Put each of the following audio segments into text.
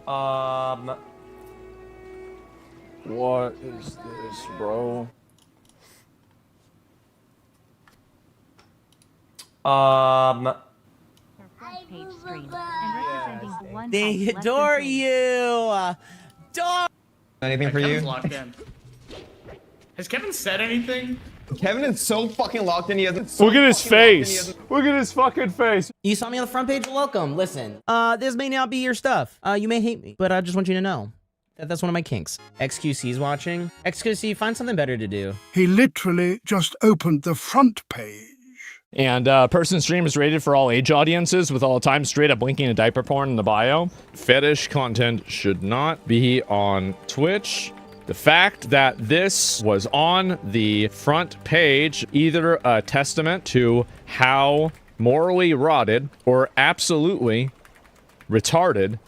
What is this, bro? They adore you! Anything for Kevin's you? locked in. Has Kevin said anything? Kevin is so fucking locked in. He hasn't. So Look at his fucking locked in, he face. hasn't- Look at his fucking face. You saw me on the front page? Welcome. Listen, this may not be your stuff. You may hate me, but I just want you to know that that's one of my kinks. XQC's watching. XQC, find something better to do. He literally just opened the front page. And person stream is rated for all age audiences with all time straight up blinking and diaper porn in the bio. Fetish content should not be on Twitch. The fact that this was on the front page, either a testament to how morally rotted or absolutely retarded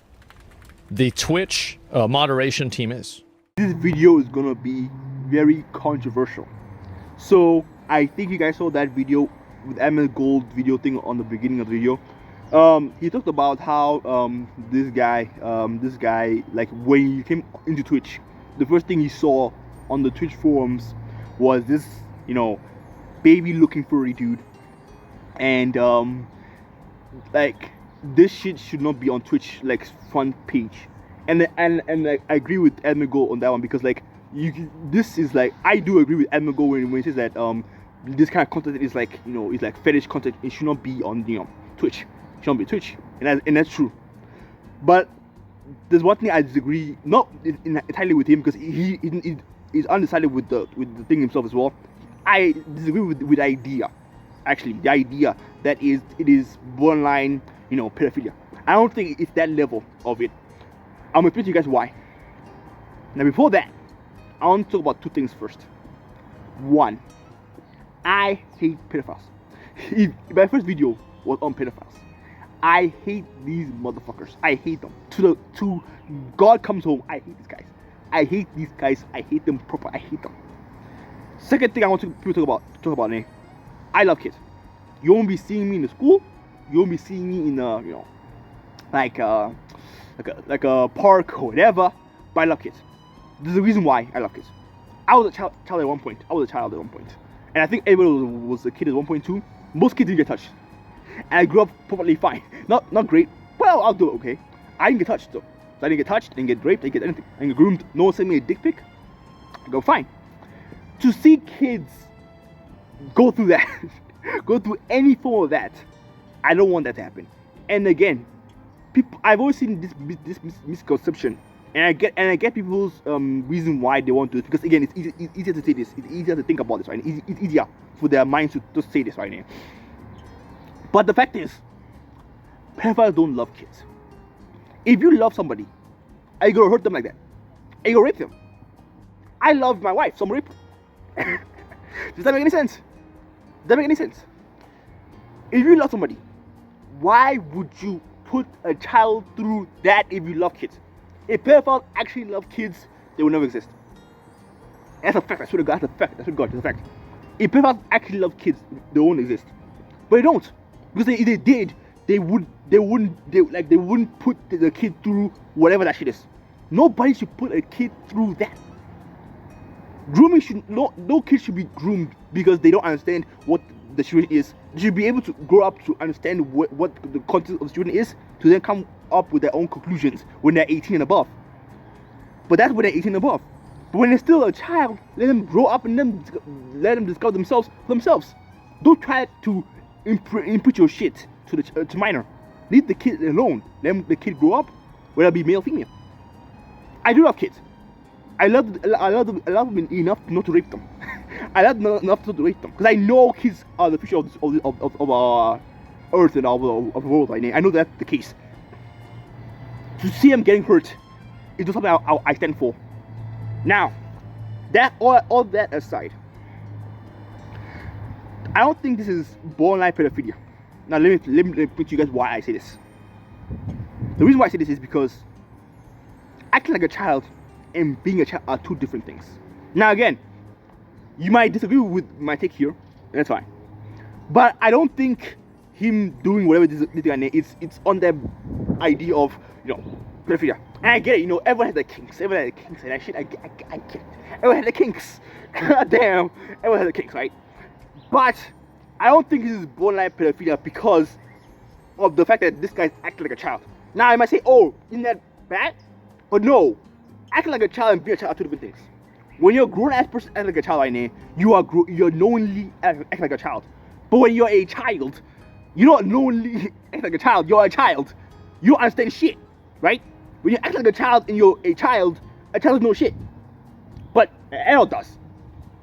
the Twitch moderation team is. This video is gonna be very controversial. So I think you guys saw that video with Asmongold video thing on the beginning of the video. He talked about how this guy, like when he came into Twitch, the first thing he saw on the Twitch forums was this, you know, baby-looking furry dude, and like this shit should not be on Twitch like front page. And like, I agree with Asmongold on that one, because like this is like, I do agree with Asmongold when he says that this kind of content is like, you know, it's like fetish content. It should not be on, you know, Twitch. It should not be Twitch, and that's true. But there's one thing I disagree, not entirely with him, because he's undecided with the thing himself as well. I disagree with the idea, actually, the idea that it is borderline, you know, pedophilia. I don't think it's that level of it. I'm gonna explain to you guys why. Now, before that, I want to talk about two things first. One, I hate pedophiles. If my first video was on pedophiles, I hate these motherfuckers. I hate them. To God comes home, I hate these guys. I hate these guys. I hate them proper. I hate them. Second thing I want people to talk about, I love kids. You won't be seeing me in the school. You won't be seeing me in you know, like a park or whatever. But I love kids. There's a reason why I love kids. I was a child at one point. And I think everybody was a kid at one point too. Most kids didn't get touched. And I grew up perfectly fine. Not great. Well, I'll do it, okay. I didn't get touched though. So I didn't get touched, didn't get raped, didn't get anything. I didn't get groomed. No one sent me a dick pic. I go fine. To see kids go through that, go through any form of that, I don't want that to happen. And again, people, I've always seen this misconception, and I get people's reason why they want to do it, because again, it's easier to say this, it's easier to think about this, right? It's easier for their minds to just say this right now. But the fact is, pedophiles don't love kids. If you love somebody, are you gonna hurt them like that? Are you gonna rape them? I love my wife, so I'm gonna rape her. Does that make any sense? Does that make any sense? If you love somebody, why would you put a child through that if you love kids? If pedophiles actually love kids, they will never exist. That's a fact. I swear to God, that's a fact. That's a fact. If pedophiles actually love kids, they won't exist. But they don't, because if they did, they wouldn't put the kid through whatever that shit is. Nobody should put a kid through that. Grooming should no kid should be groomed because they don't understand what the situation is. They should be able to grow up to understand what the content of the student is, to then come up with their own conclusions when they're 18 and above. But that's when they're 18 and above. But when they're still a child, let them grow up and then let them discover themselves for themselves. Don't try to input your shit to minor. Leave the kid alone. Let the kid grow up, whether it be male or female. I do love kids. I love them enough not to rape them. I love them enough not to rape them, because I know kids are the future of our earth and of the world. I know that's the case. To see them getting hurt is just something I stand for. Now, that all that aside, I don't think this is borderline pedophilia. Now let me explain to you guys why I say this. The reason why I say this is because acting like a child and being a child are two different things. Now again, you might disagree with my take here, and that's fine. But I don't think him doing whatever it's on the idea of, you know, pedophilia. And I get it, you know, everyone has the kinks. Everyone has the kinks and that shit. I get it. Everyone has the kinks. God damn. Everyone has the kinks, right? But I don't think this is borderline pedophilia because of the fact that this guy's acting like a child. Now I might say, oh, isn't that bad? But no. Acting like a child and being a child are two different things. When you're a grown-ass person acting like a child right now, you're knowingly acting like a child. But when you're a child, you're not knowingly acting like a child. You're a child. You don't understand shit, right? When you act like a child and you're a child doesn't know shit. But an adult does.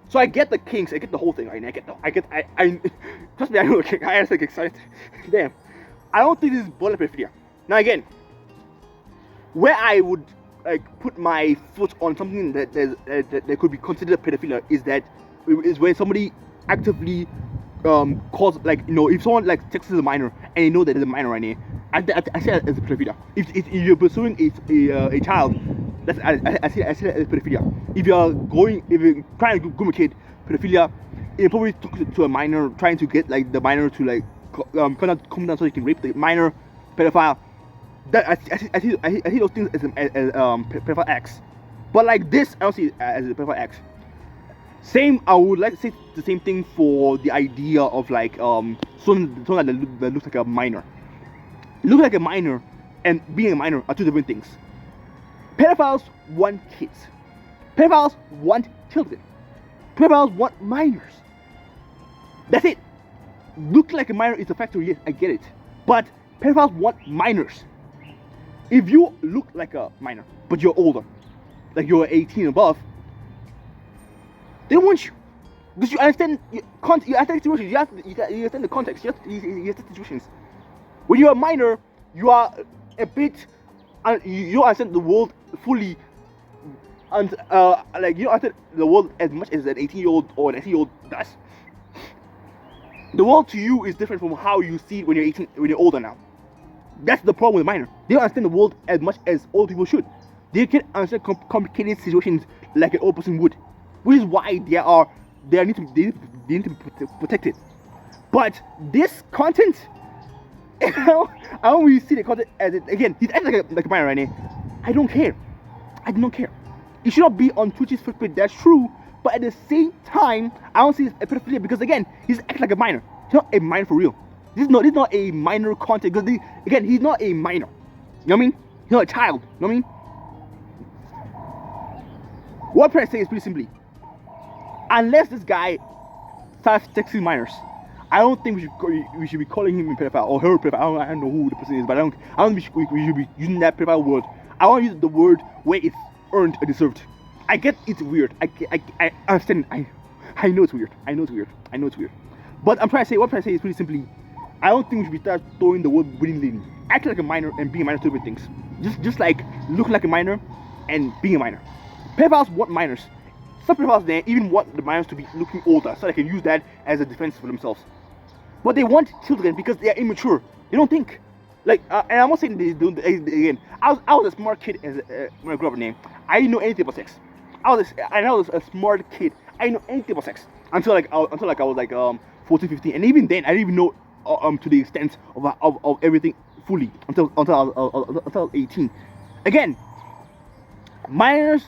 So I get the kinks, I get the whole thing, right? I trust me, I know the kinks. I am like excited. Damn. I don't think this is borderline pedophilia. Now again, where I would like put my foot on something that could be considered pedophilia is when somebody actively calls, like, you know, if someone like texts a minor and you know that it's a minor right now, I say that as a pedophilia. If you're pursuing a child, I say that as pedophilia. If you're trying to groom a kid, pedophilia. You're probably talking to a minor, trying to get like the minor to like come down so you can rape the minor, pedophile. That I see those things as pedophile acts. But like this, I don't see it as a pedophile act. Same, I would like to say the same thing for the idea of like someone that looks like a minor. Look like a minor and being a minor are two different things. Pedophiles want kids. Pedophiles want children. Pedophiles want minors. That's it. Look like a minor is a factor, yes, I get it. But pedophiles want minors. If you look like a minor, but you're older, like you're 18 above, they don't want you. Because you understand you understand situations. You understand the context. You understand situations. When you're a minor, you are a bit. You don't understand the world fully, and like you don't understand the world as much as an 18-year-old or an 18-year-old does. The world to you is different from how you see it when you're 18, when you're older now. That's the problem with minor. They don't understand the world as much as old people should. They can't understand complicated situations like an old person would, which is why they need to be protected. But this content, I don't really see the content as it. Again, he's acting like a minor right now. I don't care. I don't care. It should not be on Twitch's footprint. That's true. But at the same time, I don't see it as a pedophilia because again, he's acting like a minor. He's not a minor for real. This is not a minor content because again, he's not a minor. You know what I mean? He's not a child. You know what I mean? What I'm trying to say is pretty simply, unless this guy starts texting minors, I don't think we should be calling him a pedophile or her a pedophile. I don't know who the person is, but I don't think we should be using that pedophile word. I want to use the word where it's earned or deserved. I get it's weird. I understand. I know it's weird. I know it's weird. But what I'm trying to say is pretty simply, I don't think we should be start throwing the word willy-nilly. Acting like a minor and being a minor are two different things. Just like looking like a minor and being a minor. Pedophiles want minors. Some pedophiles there even want the minors to be looking older so they can use that as a defense for themselves. But they want children because they are immature. They don't think. Like, and I'm not saying they don't again. I was a smart kid when I grew up. I didn't know anything about sex. I was a smart kid. I didn't know anything about sex until I was like 14, 15, and even then I didn't even know to the extent of everything fully until I was 18. Again, minors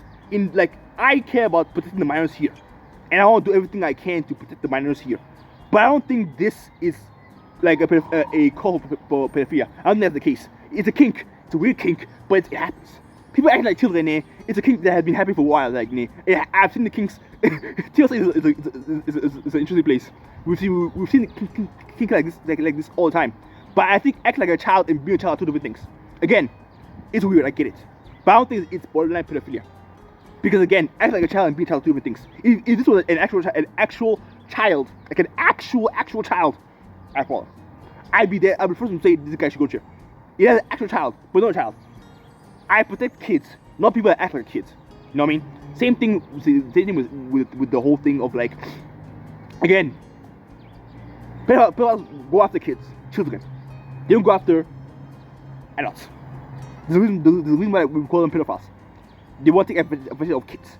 I care about protecting the minors here, and I want to do everything I can to protect the minors here. But I don't think this is like a call for pedophilia. I don't think that's the case. It's a kink. It's a weird kink, but it happens. People acting like children, it's a kink that has been happening for a while. Like, I've seen the kinks. TLC is an interesting place. We've seen the kink like this all the time. But I think acting like a child and being a child are two different things. Again, it's weird. I get it, but I don't think it's borderline pedophilia. Because again, acting like a child and being a child are two different things. If this was an actual child, like an actual child, I follow. I'd be there. I'd be the first to say this guy should go to jail. He has an actual child, but not a child. I protect kids, not people that act like kids. You know what I mean? Same thing with the whole thing of like, again, people go after kids, children. They don't go after adults. There's a reason why we call them pedophiles. They want to take advantage of kids.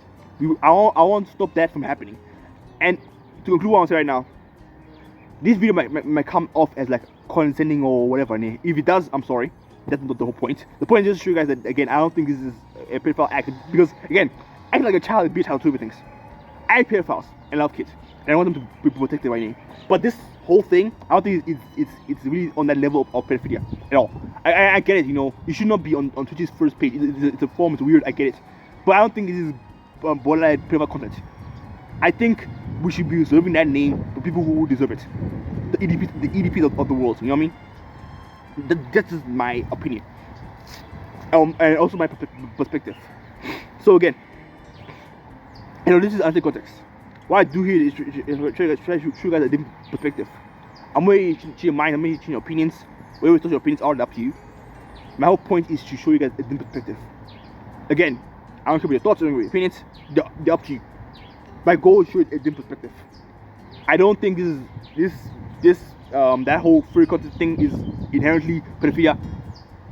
I want to stop that from happening. And to conclude what I'm saying right now, this video might come off as like condescending or whatever. If it does, I'm sorry. That's not the whole point. The point is just to show you guys that, again, I don't think this is a pedophile act, because, again, acting like a child is be a child to do things. I hate pedophiles and love kids, and I want them to be protected right now. But this whole thing, I don't think it's really on that level of pedophilia at all. I get it, you know, you should not be on Twitch's first page. It's a form, it's weird, I get it. But I don't think this is borderline pedophile content. I think we should be reserving that name for people who deserve it. The EDPs of the world, you know what I mean? That's just my opinion. And also my perspective. So again, you know, this is anti-context. What I do here is try to show you guys a different perspective. I'm ready to change your mind, I'm ready to change your opinions. Whatever your opinions are, up to you. My whole point is to show you guys a different perspective. Again, I don't care about your thoughts or your opinions, they're up to you. My goal is to show you a different perspective. I don't think that whole furry content thing is inherently pedophilia.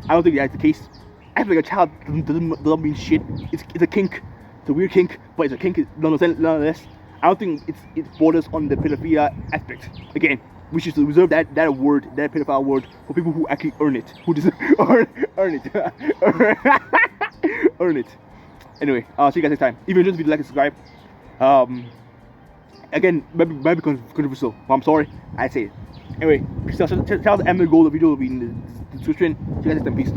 I don't think that's the case. Acting like a child doesn't mean shit. It's a kink. It's a weird kink, but it's a kink nonetheless. I don't think it borders on the pedophilia aspect. Again, we should reserve that word, that pedophile word, for people who actually earn it, who deserve earn it, earn it. Anyway, I'll see you guys next time. If you enjoyed this video, like and subscribe. Again, might be controversial, but I'm sorry, I say it. Anyway, peace out. Shout out to Asmongold. The video will be in the description. See you guys next time. Peace.